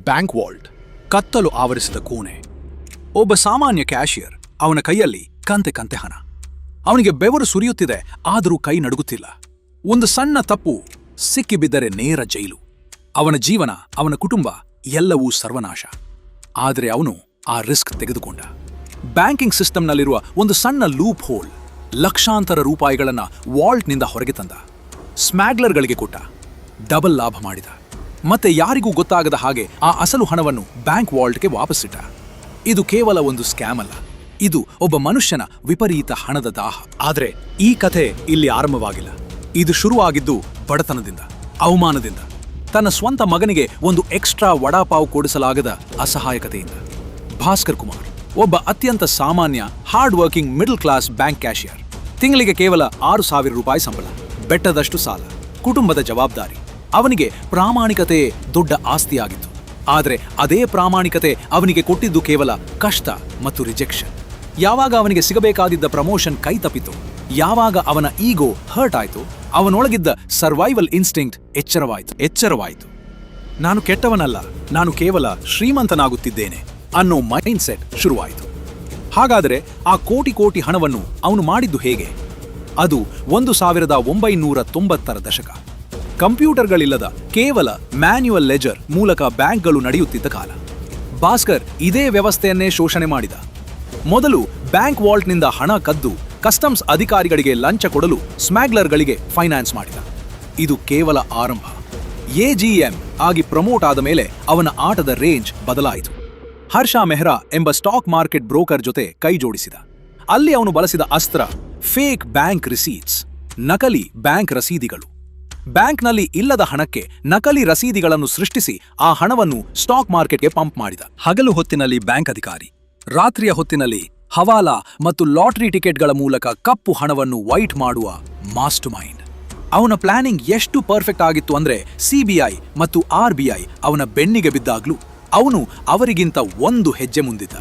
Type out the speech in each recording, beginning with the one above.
Bank Walt, ಕತ್ತಲು ಆವರಿಸಿದ ಕೋಣೆ. ಒಬ್ಬ ಸಾಮಾನ್ಯ ಕ್ಯಾಶಿಯರ್, ಅವನ ಕೈಯಲ್ಲಿ ಕಂತೆ ಕಂತೆ ಹಣ. ಅವನಿಗೆ ಬೆವರು ಸುರಿಯುತ್ತಿದೆ, ಆದರೂ ಕೈ ನಡುಗುತ್ತಿಲ್ಲ. ಒಂದು ಸಣ್ಣ ತಪ್ಪು, ಸಿಕ್ಕಿಬಿದ್ದರೆ ನೇರ ಜೈಲು. ಅವನ ಜೀವನ, ಅವನ ಕುಟುಂಬ ಎಲ್ಲವೂ ಸರ್ವನಾಶ. ಆದರೆ ಅವನು ಆ ರಿಸ್ಕ್ ತೆಗೆದುಕೊಂಡ. ಬ್ಯಾಂಕಿಂಗ್ ಸಿಸ್ಟಮ್ನಲ್ಲಿರುವ ಒಂದು ಸಣ್ಣ ಲೂಪ್ ಹೋಲ್, ಲಕ್ಷಾಂತರ ರೂಪಾಯಿಗಳನ್ನ ವಾಲ್ಟ್ನಿಂದ ಹೊರಗೆ ತಂದ. ಸ್ಮ್ಯಾಗ್ಲರ್ಗಳಿಗೆ ಕೊಟ್ಟ, ಡಬಲ್ ಲಾಭ ಮಾಡಿದ. ಮತ್ತೆ ಯಾರಿಗೂ ಗೊತ್ತಾಗದ ಹಾಗೆ ಆ ಅಸಲು ಹಣವನ್ನು ಬ್ಯಾಂಕ್ ವಾಲ್ಟ್ಗೆ ವಾಪಸ್ಸಿಟ್ಟ. ಇದು ಕೇವಲ ಒಂದು ಸ್ಕ್ಯಾಮ್ ಅಲ್ಲ, ಇದು ಒಬ್ಬ ಮನುಷ್ಯನ ವಿಪರೀತ ಹಣದ ದಾಹ. ಆದರೆ ಈ ಕಥೆ ಇಲ್ಲಿ ಆರಂಭವಾಗಿಲ್ಲ. ಇದು ಶುರುವಾಗಿದ್ದು ಬಡತನದಿಂದ, ಅವಮಾನದಿಂದ, ತನ್ನ ಸ್ವಂತ ಮಗನಿಗೆ ಒಂದು ಎಕ್ಸ್ಟ್ರಾ ವಡಾಪಾವ್ ಕೊಡಿಸಲಾಗದ ಅಸಹಾಯಕತೆಯಿಂದ. ಭಾಸ್ಕರ್ ಕುಮಾರ್ ಒಬ್ಬ ಅತ್ಯಂತ ಸಾಮಾನ್ಯ hard working middle class bank cashier. ತಿಂಗಳಿಗೆ ಕೇವಲ 6,000 ರೂಪಾಯಿ ಸಂಬಳ, ಬೆಟ್ಟದಷ್ಟು ಸಾಲ, ಕುಟುಂಬದ ಜವಾಬ್ದಾರಿ. ಅವನಿಗೆ ಪ್ರಾಮಾಣಿಕತೆ ದೊಡ್ಡ ಆಸ್ತಿಯಾಗಿತ್ತು. ಆದರೆ ಅದೇ ಪ್ರಾಮಾಣಿಕತೆ ಅವನಿಗೆ ಕೊಟ್ಟಿದ್ದು ಕೇವಲ ಕಷ್ಟ ಮತ್ತು ರಿಜೆಕ್ಷನ್. ಯಾವಾಗ ಅವನಿಗೆ ಸಿಗಬೇಕಾಗಿದ್ದ ಪ್ರಮೋಷನ್ ಕೈ ತಪ್ಪಿತು, ಯಾವಾಗ ಅವನ ಈಗೋ ಹರ್ಟ್ ಆಯಿತು, ಅವನೊಳಗಿದ್ದ ಸರ್ವೈವಲ್ ಇನ್ಸ್ಟಿಂಕ್ಟ್ ಎಚ್ಚರವಾಯಿತು. ನಾನು ಕೆಟ್ಟವನಲ್ಲ, ನಾನು ಕೇವಲ ಶ್ರೀಮಂತನಾಗುತ್ತಿದ್ದೇನೆ ಅನ್ನೋ ಮೈಂಡ್ಸೆಟ್ ಶುರುವಾಯಿತು. ಹಾಗಾದರೆ ಆ ಕೋಟಿ ಹಣವನ್ನು ಅವನು ಮಾಡಿದ್ದು ಹೇಗೆ? ಅದು 1990ರ ದಶಕ. ಕಂಪ್ಯೂಟರ್ಗಳಿಲ್ಲದ ಕೇವಲ ಮ್ಯಾನ್ಯುವಲ್ ಲೆಜರ್ ಮೂಲಕ ಬ್ಯಾಂಕ್ಗಳು ನಡೆಯುತ್ತಿದ್ದ ಕಾಲ. ಭಾಸ್ಕರ್ ಇದೇ ವ್ಯವಸ್ಥೆಯನ್ನೇ ಶೋಷಣೆ ಮಾಡಿದ. ಮೊದಲು ಬ್ಯಾಂಕ್ ವಾಲ್ಟ್ನಿಂದ ಹಣ ಕದ್ದು ಕಸ್ಟಮ್ಸ್ ಅಧಿಕಾರಿಗಳಿಗೆ ಲಂಚ ಕೊಡಲು ಸ್ಮ್ಯಾಗ್ಲರ್ಗಳಿಗೆ ಫೈನಾನ್ಸ್ ಮಾಡಿದ. ಇದು ಕೇವಲ ಆರಂಭ. ಎಜಿಎಂ ಆಗಿ ಪ್ರಮೋಟ್ ಆದ ಮೇಲೆ ಅವನ ಆಟದ ರೇಂಜ್ ಬದಲಾಯಿತು. ಹರ್ಷ ಮೆಹ್ರಾ ಎಂಬ ಸ್ಟಾಕ್ ಮಾರ್ಕೆಟ್ ಬ್ರೋಕರ್ ಜೊತೆ ಕೈ ಜೋಡಿಸಿದ. ಅಲ್ಲಿ ಅವನು ಬಳಸಿದ ಅಸ್ತ್ರ ಫೇಕ್ ಬ್ಯಾಂಕ್ ರಿಸೀಟ್ಸ್, ನಕಲಿ ಬ್ಯಾಂಕ್ ರಸೀದಿಗಳು. ಬ್ಯಾಂಕ್ನಲ್ಲಿ ಇಲ್ಲದ ಹಣಕ್ಕೆ ನಕಲಿ ರಸೀದಿಗಳನ್ನು ಸೃಷ್ಟಿಸಿ ಆ ಹಣವನ್ನು ಸ್ಟಾಕ್ ಮಾರ್ಕೆಟ್ಗೆ ಪಂಪ್ ಮಾಡಿದ. ಹಗಲು ಹೊತ್ತಿನಲ್ಲಿ ಬ್ಯಾಂಕ್ ಅಧಿಕಾರಿ, ರಾತ್ರಿಯ ಹೊತ್ತಿನಲ್ಲಿ ಹವಾಲಾ ಮತ್ತು ಲಾಟರಿ ಟಿಕೆಟ್ಗಳ ಮೂಲಕ ಕಪ್ಪು ಹಣವನ್ನು ವೈಟ್ ಮಾಡುವ ಮಾಸ್ಟರ್ ಮೈಂಡ್. ಅವನ ಪ್ಲಾನಿಂಗ್ ಎಷ್ಟು ಪರ್ಫೆಕ್ಟ್ ಆಗಿತ್ತು ಅಂದ್ರೆ ಸಿಬಿಐ ಮತ್ತು RBI ಅವನ ಬೆನ್ನಿಗೆ ಬಿದ್ದಾಗ್ಲೂ ಅವನು ಅವರಿಗಿಂತ ಒಂದು ಹೆಜ್ಜೆ ಮುಂದಿದ್ದ.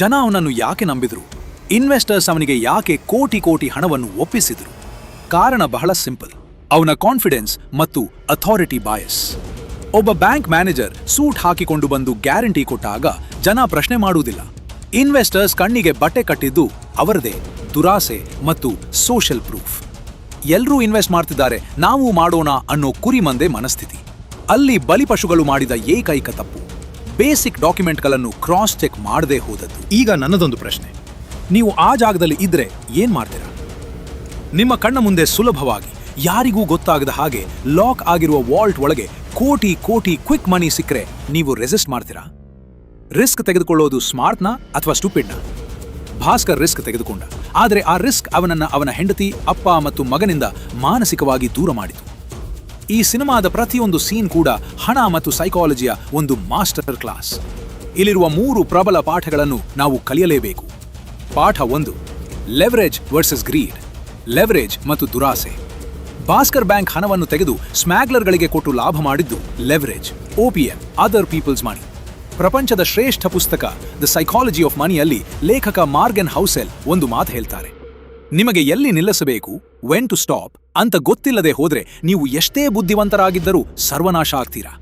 ಜನ ಅವನನ್ನು ಯಾಕೆ ನಂಬಿದ್ರು? ಇನ್ವೆಸ್ಟರ್ಸ್ ಅವನಿಗೆ ಯಾಕೆ ಕೋಟಿ ಹಣವನ್ನು ಒಪ್ಪಿಸಿದ್ರು? ಕಾರಣ ಬಹಳ ಸಿಂಪಲ್, ಅವನ ಕಾನ್ಫಿಡೆನ್ಸ್ ಮತ್ತು ಅಥಾರಿಟಿ ಬಾಯಸ್. ಒಬ್ಬ ಬ್ಯಾಂಕ್ ಮ್ಯಾನೇಜರ್ ಸೂಟ್ ಹಾಕಿಕೊಂಡು ಬಂದು ಗ್ಯಾರಂಟಿ ಕೊಟ್ಟಾಗ ಜನ ಪ್ರಶ್ನೆ ಮಾಡುವುದಿಲ್ಲ. ಇನ್ವೆಸ್ಟರ್ಸ್ ಕಣ್ಣಿಗೆ ಬಟ್ಟೆ ಕಟ್ಟಿದ್ದು ಅವರದೇ ದುರಾಸೆ ಮತ್ತು ಸೋಷಿಯಲ್ ಪ್ರೂಫ್. ಎಲ್ಲರೂ ಇನ್ವೆಸ್ಟ್ ಮಾಡ್ತಿದ್ದಾರೆ, ನಾವು ಮಾಡೋಣ ಅನ್ನೋ ಕುರಿಮಂದೆ ಮನಸ್ಥಿತಿ. ಅಲ್ಲಿ ಬಲಿಪಶುಗಳು ಮಾಡಿದ ಏಕೈಕ ತಪ್ಪು, ಬೇಸಿಕ್ ಡಾಕ್ಯುಮೆಂಟ್ಗಳನ್ನು ಕ್ರಾಸ್ ಚೆಕ್ ಮಾಡದೇ ಹೋದದ್ದು. ಈಗ ನನ್ನದೊಂದು ಪ್ರಶ್ನೆ, ನೀವು ಆ ಜಾಗದಲ್ಲಿ ಇದ್ರೆ ಏನ್ ಮಾಡ್ತೀರಾ? ನಿಮ್ಮ ಕಣ್ಣ ಮುಂದೆ ಸುಲಭವಾಗಿ ಯಾರಿಗೂ ಗೊತ್ತಾಗದ ಹಾಗೆ ಲಾಕ್ ಆಗಿರುವ ವಾಲ್ಟ್ ಒಳಗೆ ಕೋಟಿ ಕ್ವಿಕ್ ಮನಿ ಸಿಕ್ಕರೆ ನೀವು ರೆಸಿಸ್ಟ್ ಮಾಡ್ತೀರಾ? ರಿಸ್ಕ್ ತೆಗೆದುಕೊಳ್ಳೋದು ಸ್ಮಾರ್ಟ್ನಾ ಅಥವಾ ಸ್ಟುಪಿಡ್ನಾ? ಭಾಸ್ಕರ್ ರಿಸ್ಕ್ ತೆಗೆದುಕೊಂಡ. ಆದರೆ ಆ ರಿಸ್ಕ್ ಅವನ ಹೆಂಡತಿ, ಅಪ್ಪ ಮತ್ತು ಮಗನಿಂದ ಮಾನಸಿಕವಾಗಿ ದೂರ ಮಾಡಿತು. ಈ ಸಿನಿಮಾದ ಪ್ರತಿಯೊಂದು ಸೀನ್ ಕೂಡ ಹಣ ಮತ್ತು ಸೈಕಾಲಜಿಯ ಒಂದು ಮಾಸ್ಟರ್ ಕ್ಲಾಸ್. ಇಲ್ಲಿರುವ 3 ಪ್ರಬಲ ಪಾಠಗಳನ್ನು ನಾವು ಕಲಿಯಲೇಬೇಕು. ಪಾಠ 1, ಲೆವರೇಜ್ ವರ್ಸಸ್ ಗ್ರೀಡ್. ಲೆವರೇಜ್ ಮತ್ತು ದುರಾಸೆ. ಭಾಸ್ಕರ್ ಬ್ಯಾಂಕ್ ಹಣವನ್ನು ತೆಗೆದು ಸ್ಮ್ಯಾಗ್ಲರ್ಗಳಿಗೆ ಕೊಟ್ಟು ಲಾಭ ಮಾಡಿದ್ದು ಲೆವರೇಜ್, OPM, ಅದರ್ ಪೀಪಲ್ಸ್ ಮನಿ. ಪ್ರಪಂಚದ ಶ್ರೇಷ್ಠ ಪುಸ್ತಕ ದ ಸೈಕಾಲಜಿ ಆಫ್ ಮನಿಯಲ್ಲಿ ಲೇಖಕ ಮಾರ್ಗನ್ ಹೌಸೆಲ್ ಒಂದು ಮಾತು ಹೇಳ್ತಾರೆ, ನಿಮಗೆ ಎಲ್ಲಿ ನಿಲ್ಲಿಸಬೇಕು, ವೆನ್ ಟು ಸ್ಟಾಪ್ ಅಂತ ಗೊತ್ತಿಲ್ಲದೆ ಹೋದ್ರೆ ನೀವು ಎಷ್ಟೇ ಬುದ್ಧಿವಂತರಾಗಿದ್ದರೂ ಸರ್ವನಾಶ ಆಗ್ತೀರಾ.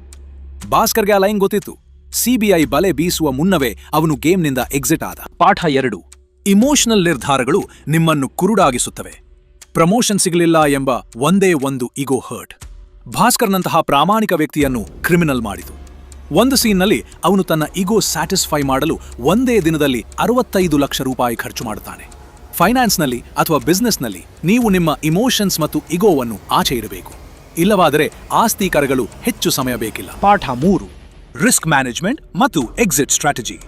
ಭಾಸ್ಕರ್ಗೆ ಆ ಲೈನ್ ಗೊತ್ತಿತ್ತು. CBI ಬಲೆ ಬೀಸುವ ಮುನ್ನವೇ ಅವನು ಗೇಮ್ನಿಂದ ಎಕ್ಸಿಟ್ ಆದ. ಪಾಠ 2, ಇಮೋಷನಲ್ ನಿರ್ಧಾರಗಳು ನಿಮ್ಮನ್ನು ಕುರುಡಾಗಿಸುತ್ತವೆ. ಪ್ರಮೋಷನ್ ಸಿಗಲಿಲ್ಲ ಎಂಬ ಒಂದೇ ಒಂದು ಇಗೋ ಹರ್ಟ್ ಭಾಸ್ಕರ್ನಂತಹ ಪ್ರಾಮಾಣಿಕ ವ್ಯಕ್ತಿಯನ್ನು ಕ್ರಿಮಿನಲ್ ಮಾಡಿತು. ಒಂದು ಸೀನ್ನಲ್ಲಿ ಅವನು ತನ್ನ ಇಗೋ ಸ್ಯಾಟಿಸ್ಫೈ ಮಾಡಲು ಒಂದೇ ದಿನದಲ್ಲಿ 65 ಲಕ್ಷ ರೂಪಾಯಿ ಖರ್ಚು ಮಾಡುತ್ತಾನೆ. ಫೈನಾನ್ಸ್ನಲ್ಲಿ ಅಥವಾ ಬಿಸ್ನೆಸ್ನಲ್ಲಿ ನೀವು ನಿಮ್ಮ ಇಮೋಷನ್ಸ್ ಮತ್ತು ಇಗೋವನ್ನು ಆಚೆ ಇಡಬೇಕು, ಇಲ್ಲವಾದರೆ ಆಸ್ತಿ ಕರಗಳು ಹೆಚ್ಚು ಸಮಯ ಬೇಕಿಲ್ಲ. ಪಾಠ 3, ರಿಸ್ಕ್ ಮ್ಯಾನೇಜ್ಮೆಂಟ್ ಮತ್ತು ಎಕ್ಸಿಟ್ ಸ್ಟ್ರಾಟಜಿ.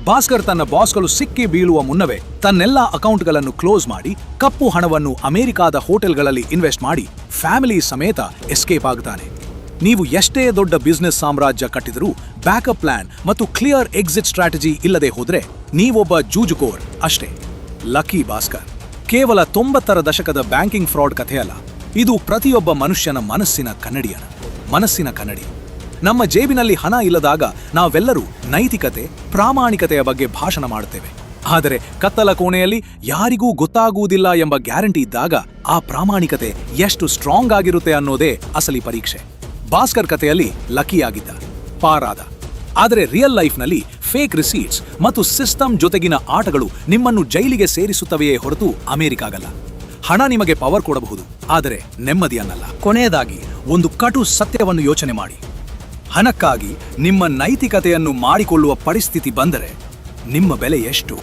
ಭಾಸ್ಕರ್ ತನ್ನ ಬಾಸ್ಗಳು ಸಿಕ್ಕಿ ಬೀಳುವ ಮುನ್ನವೇ ತನ್ನೆಲ್ಲ ಅಕೌಂಟ್ಗಳನ್ನು ಕ್ಲೋಸ್ ಮಾಡಿ ಕಪ್ಪು ಹಣವನ್ನು ಅಮೆರಿಕಾದ ಹೋಟೆಲ್ಗಳಲ್ಲಿ ಇನ್ವೆಸ್ಟ್ ಮಾಡಿ ಫ್ಯಾಮಿಲಿ ಸಮೇತ ಎಸ್ಕೇಪ್ ಆಗುತ್ತಾನೆ. ನೀವು ಎಷ್ಟೇ ದೊಡ್ಡ ಬಿಸ್ನೆಸ್ ಸಾಮ್ರಾಜ್ಯ ಕಟ್ಟಿದರೂ ಬ್ಯಾಕಪ್ ಪ್ಲಾನ್ ಮತ್ತು ಕ್ಲಿಯರ್ ಎಕ್ಸಿಟ್ ಸ್ಟ್ರಾಟಜಿ ಇಲ್ಲದೆ ಹೋದ್ರೆ ನೀವೊಬ್ಬ ಜೂಜುಕೋರ್ ಅಷ್ಟೇ. ಲಕ್ಕಿ ಭಾಸ್ಕರ್ ಕೇವಲ 90ರ ದಶಕದ ಬ್ಯಾಂಕಿಂಗ್ ಫ್ರಾಡ್ ಕಥೆಯಲ್ಲ, ಇದು ಪ್ರತಿಯೊಬ್ಬ ಮನುಷ್ಯನ ಮನಸ್ಸಿನ ಕನ್ನಡಿ. ನಮ್ಮ ಜೇಬಿನಲ್ಲಿ ಹಣ ಇಲ್ಲದಾಗ ನಾವೆಲ್ಲರೂ ನೈತಿಕತೆ, ಪ್ರಾಮಾಣಿಕತೆಯ ಬಗ್ಗೆ ಭಾಷಣ ಮಾಡುತ್ತೇವೆ. ಆದರೆ ಕತ್ತಲ ಕೋಣೆಯಲ್ಲಿ ಯಾರಿಗೂ ಗೊತ್ತಾಗುವುದಿಲ್ಲ ಎಂಬ ಗ್ಯಾರಂಟಿ ಇದ್ದಾಗ ಆ ಪ್ರಾಮಾಣಿಕತೆ ಎಷ್ಟು ಸ್ಟ್ರಾಂಗ್ ಆಗಿರುತ್ತೆ ಅನ್ನೋದೇ ಅಸಲಿ ಪರೀಕ್ಷೆ. ಭಾಸ್ಕರ್ ಕಥೆಯಲ್ಲಿ ಲಕ್ಕಿಯಾಗಿದ್ದ, ಪಾರಾದ. ಆದರೆ ರಿಯಲ್ ಲೈಫ್ನಲ್ಲಿ ಫೇಕ್ ರಿಸೀಟ್ಸ್ ಮತ್ತು ಸಿಸ್ಟಮ್ ಜೊತೆಗಿನ ಆಟಗಳು ನಿಮ್ಮನ್ನು ಜೈಲಿಗೆ ಸೇರಿಸುತ್ತವೆಯೇ ಹೊರತು ಅಮೆರಿಕಾಗಲ್ಲ. ಹಣ ನಿಮಗೆ ಪವರ್ ಕೊಡಬಹುದು, ಆದರೆ ನೆಮ್ಮದಿಯನ್ನಲ್ಲ. ಕೊನೆಯದಾಗಿ ಒಂದು ಕಟು ಸತ್ಯವನ್ನು ಯೋಚನೆ ಮಾಡಿ. ಹಣಕ್ಕಾಗಿ ನಿಮ್ಮ ನೈತಿಕತೆಯನ್ನು ಮಾಡಿಕೊಳ್ಳುವ ಪರಿಸ್ಥಿತಿ ಬಂದರೆ ನಿಮ್ಮ ಬೆಲೆ ಎಷ್ಟು?